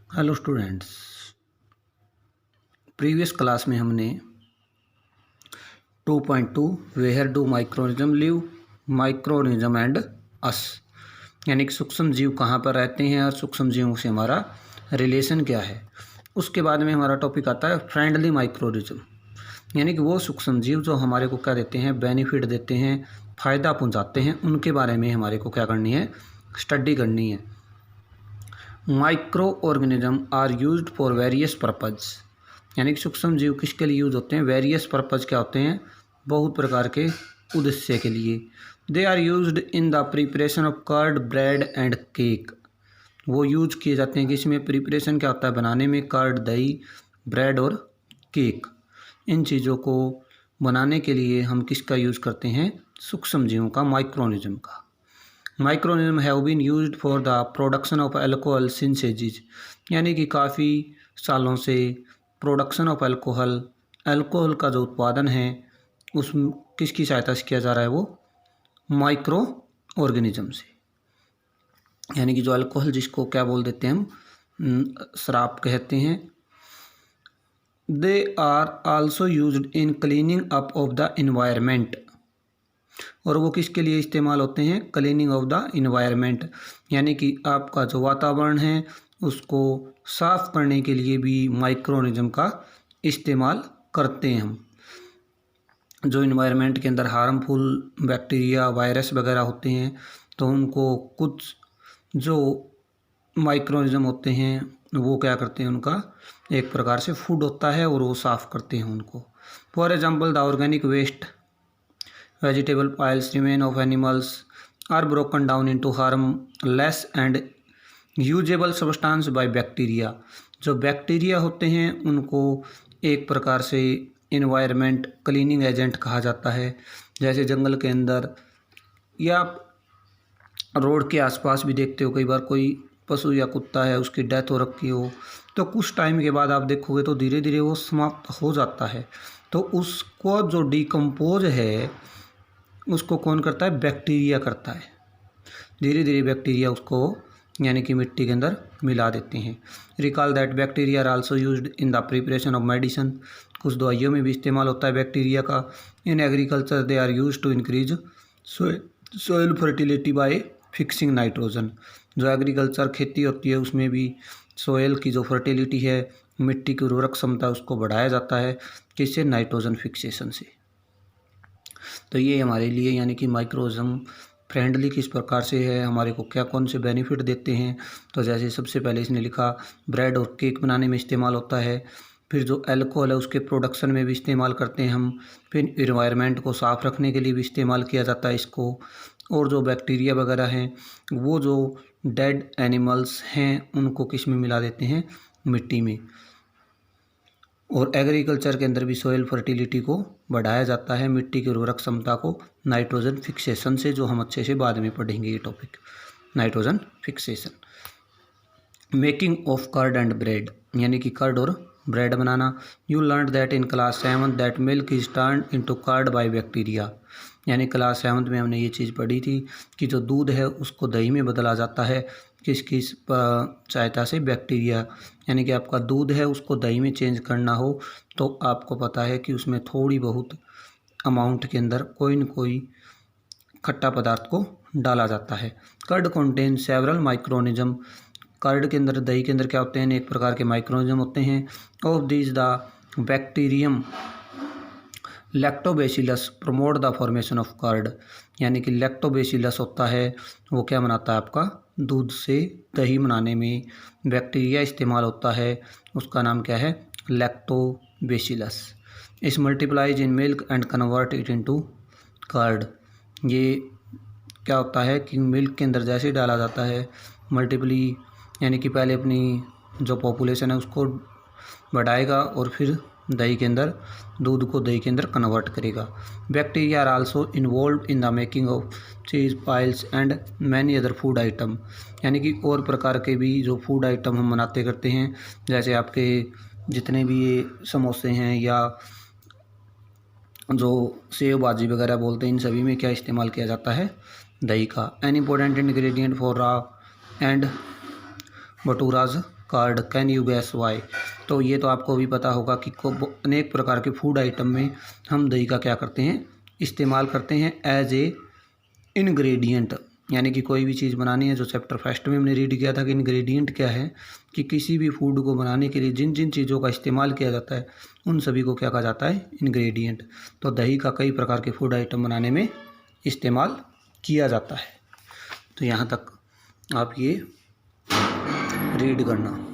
Hello students, previous class में हमने 2.2 where do microorganism live, microorganism and us यानी कि सूक्ष्म जीव कहाँ पर रहते हैं और सूक्ष्म जीवों से हमारा रिलेशन क्या है। उसके बाद में हमारा टॉपिक आता है फ्रेंडली माइक्रोनिज्म, यानी कि वो सूक्ष्म जीव जो हमारे को क्या देते हैं, बेनिफिट देते हैं, फ़ायदा पहुँचाते हैं, उनके बारे में हमारे को क्या करनी है, स्टडी करनी है। Micro organism are used for various purpose, यानी कि सूक्ष्म जीव किसके लिए यूज होते हैं, वेरियस पर्पज़ क्या होते हैं, बहुत प्रकार के उद्देश्य के लिए। They are used in the preparation of curd, bread and cake. वो यूज किए जाते हैं कि इसमें प्रिपरेशन क्या होता है, बनाने में, कर्ड, दही, ब्रेड और केक। इन चीज़ों को बनाने के लिए हम किसका यूज़ करते हैं, सूक्ष्म जीवों का, माइक्रोनिज्म का। Microorganism have been used for the production of alcohol since ages, यानी कि काफ़ी सालों से प्रोडक्शन ऑफ अल्कोहल, अल्कोहल का जो उत्पादन है उस किसकी सहायता से किया जा रहा है, वो माइक्रो ऑर्गेनिज्म से। यानी कि जो अल्कोहल, जिसको क्या बोल देते हैं हम, शराब कहते हैं। They are also used in cleaning up of the environment, और वो किसके लिए इस्तेमाल होते हैं, क्लीनिंग ऑफ द इन्वायरमेंट, यानी कि आपका जो वातावरण है उसको साफ करने के लिए भी माइक्रोनिज्म का इस्तेमाल करते हैं हम। जो इन्वायरमेंट के अंदर हार्मफुल बैक्टीरिया, वायरस वगैरह होते हैं, तो उनको कुछ जो माइक्रोनिज्म होते हैं वो क्या करते हैं, उनका एक प्रकार से फूड होता है और वो साफ़ करते हैं उनको। For example the organic waste, vegetable piles, remain of animals are broken down into harmless and usable substance by bacteria। जो बैक्टीरिया होते हैं उनको एक प्रकार से इन्वायरमेंट क्लीनिंग एजेंट कहा जाता है। जैसे जंगल के अंदर या रोड के आसपास भी देखते हो, कई बार कोई पशु या कुत्ता है, उसकी डेथ हो रखी हो, तो कुछ टाइम के बाद आप देखोगे तो धीरे धीरे वो समाप्त हो जाता है। तो उसको जो डिकम्पोज है उसको कौन करता है, बैक्टीरिया करता है। धीरे धीरे बैक्टीरिया उसको यानी कि मिट्टी के अंदर मिला देते हैं। Recall that bacteria are also used in the preparation of medicine, कुछ दवाइयों में भी इस्तेमाल होता है बैक्टीरिया का। In agriculture they are used to increase soil fertility by fixing nitrogen. जो एग्रीकल्चर खेती होती है उसमें भी सोइल की जो फर्टिलिटी है, मिट्टी की उर्वरक क्षमता, उसको बढ़ाया जाता है किससे, नाइट्रोजन फिक्सेशन से। तो ये हमारे लिए यानी कि माइक्रोनिज्म फ्रेंडली किस प्रकार से है, हमारे को क्या कौन से बेनिफिट देते हैं। तो जैसे सबसे पहले इसने लिखा ब्रेड और केक बनाने में इस्तेमाल होता है, फिर जो अल्कोहल है उसके प्रोडक्शन में भी इस्तेमाल करते हैं हम, फिर इन्वायरमेंट को साफ़ रखने के लिए भी इस्तेमाल किया जाता है इसको, और जो बैक्टीरिया वगैरह हैं वो जो डेड एनिमल्स हैं उनको किस में मिला देते हैं, मिट्टी में। और एग्रीकल्चर के अंदर भी सोइल फर्टिलिटी को बढ़ाया जाता है, मिट्टी की उर्वरक क्षमता को नाइट्रोजन फिक्सेशन से, जो हम अच्छे से बाद में पढ़ेंगे ये topic, nitrogen fixation. Making of curd and bread, यानी कि कर्ड और ब्रेड बनाना। You learn that in class 7 that milk is turn into curd by bacteria, यानी क्लास 7 में हमने ये चीज़ पढ़ी थी कि जो दूध है उसको दही में बदला जाता है, किस सहायता से, बैक्टीरिया। यानी कि आपका दूध है उसको दही में चेंज करना हो तो आपको पता है कि उसमें थोड़ी बहुत अमाउंट के अंदर कोई न कोई खट्टा पदार्थ को डाला जाता है। Curd contain several microorganism, curd के अंदर, दही के अंदर क्या होते हैं, एक प्रकार के माइक्रोनिज्म होते हैं। Of this the bacterium lactobacillus promote the formation of curd, यानी कि लैक्टोबैसिलस होता है वो क्या बनाता है, आपका दूध से दही बनाने में बैक्टीरिया इस्तेमाल होता है, उसका नाम क्या है, lactobacillus. Is multiplies in milk and convert it into curd. ये क्या होता है कि मिल्क के अंदर जैसे ही डाला जाता है, मल्टीपली यानी कि पहले अपनी जो पॉपुलेशन है उसको बढ़ाएगा और फिर दही के अंदर, दूध को दही के अंदर कन्वर्ट करेगा। Bacteria are also involve in the making of cheese, piles and many other food item, यानी कि और प्रकार के भी जो फूड आइटम हम बनाते करते हैं, जैसे आपके जितने भी ये समोसे हैं या जो सेव भाजी वगैरह बोलते हैं, इन सभी में क्या इस्तेमाल किया जाता है, दही का। एन इम्पोर्टेंट इंग्रेडिएंट फॉर रॉ एंड भटूराज कार्ड, कैन यू गैस वाई। तो ये तो आपको भी पता होगा कि अनेक प्रकार के फूड आइटम में हम दही का क्या करते हैं, इस्तेमाल करते हैं एज ए इन्ग्रेडियंट। यानी कि कोई भी चीज़ बनानी है, जो चैप्टर फर्स्ट में हमने रीड किया था कि इन्ग्रेडियंट क्या है, कि किसी भी फूड को बनाने के लिए जिन जिन चीज़ों का इस्तेमाल किया जाता है उन सभी को क्या कहा जाता है, इन्ग्रेडियंट। तो दही का कई प्रकार के फूड आइटम बनाने में इस्तेमाल किया जाता है। तो यहाँ तक आप ये रीड करना।